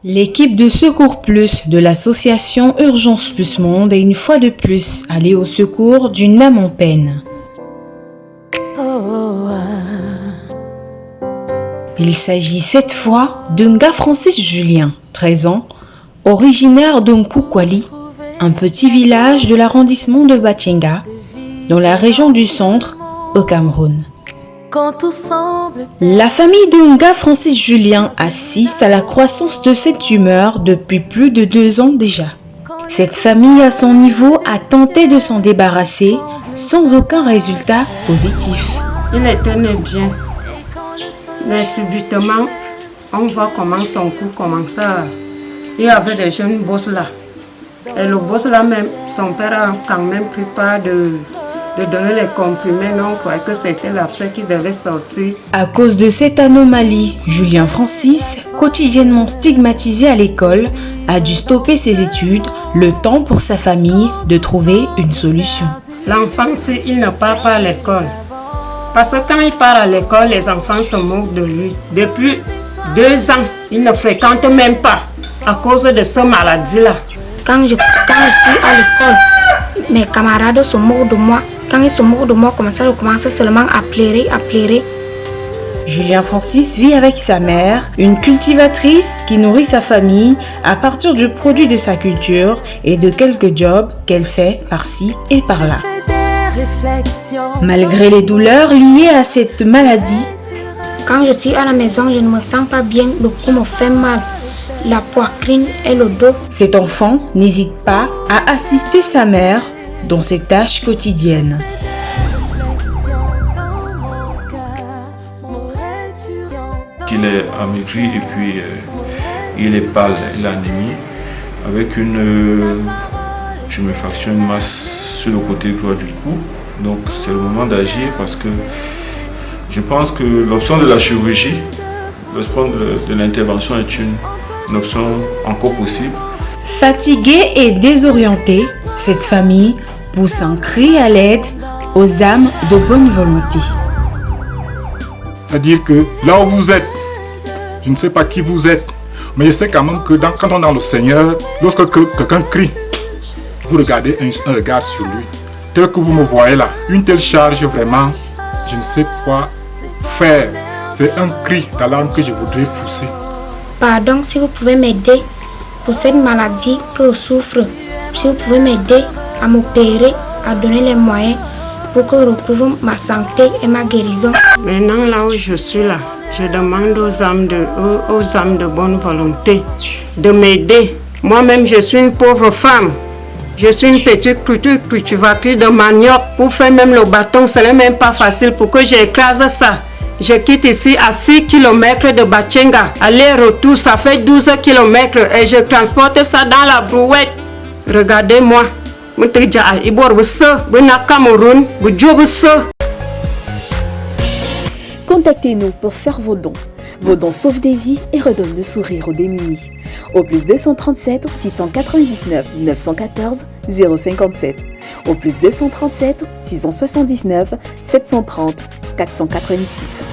L'équipe de Secours Plus de l'association Urgence Plus Monde est une fois de plus allée au secours d'une âme en peine. Il s'agit cette fois d'un gars Francis Julien, 13 ans, originaire d'Nkoukwali, un petit village de l'arrondissement de Batchenga, dans la région du centre, au Cameroun. La famille d'Unga Francis Julien assiste à la croissance de cette tumeur depuis plus de 2 ans déjà. Cette famille à son niveau a tenté de s'en débarrasser sans aucun résultat positif. Il était né bien, mais subitement, on voit comment son cou commençait à... Il y avait des jeunes bosses là. Et le boss là même, son père a quand même pris part de donner les comprimés, mais on croyait que c'était l'abcès qui devait sortir. À cause de cette anomalie, Julien Francis, quotidiennement stigmatisé à l'école, a dû stopper ses études, le temps pour sa famille de trouver une solution. L'enfant, il ne part pas à l'école. Parce que quand il part à l'école, les enfants se moquent de lui. Depuis 2 ans, il ne fréquente même pas à cause de cette maladie-là. Quand je suis à l'école, mes camarades se moquent de moi. Quand ils se moquent de moi, je commence seulement à pleurer. Julien Francis vit avec sa mère, une cultivatrice qui nourrit sa famille à partir du produit de sa culture et de quelques jobs qu'elle fait par-ci et par-là. Malgré les douleurs liées à cette maladie, quand je suis à la maison, je ne me sens pas bien, le cou me fait mal, la poitrine et le dos. Cet enfant n'hésite pas à assister sa mère dans ses tâches quotidiennes. Il est amaigri et puis il est pâle, il a anémie, avec une tuméfaction, une masse sur le côté droit du cou. Donc c'est le moment d'agir parce que je pense que l'option de la chirurgie, l'option de l'intervention est une option encore possible. Fatiguée et désorientée, cette famille pousse un cri à l'aide aux âmes de bonne volonté. C'est-à-dire que là où vous êtes, je ne sais pas qui vous êtes, mais je sais quand même que quand on est dans le Seigneur, lorsque quelqu'un crie, vous regardez un regard sur lui. Tel que vous me voyez là, une telle charge vraiment, je ne sais quoi faire. C'est un cri d'alarme que je voudrais pousser. Pardon, si vous pouvez m'aider pour cette maladie que je souffre, si vous pouvez m'aider à m'opérer, à donner les moyens pour que je retrouve ma santé et ma guérison. Maintenant, là où je suis là, je demande aux âmes de bonne volonté de m'aider. Moi-même, je suis une pauvre femme. Je suis une petite cultivatrice de manioc. Pour faire même le bâton, ce n'est même pas facile pour que j'écrase ça. Je quitte ici à 6 km de Batchenga. Aller-retour, ça fait 12 km et je transporte ça dans la brouette. Regardez-moi. Contactez-nous pour faire vos dons. Vos dons sauvent des vies et redonnent le sourire aux démunis. Au plus 237 699 914 057. Au plus 237 679 730 486.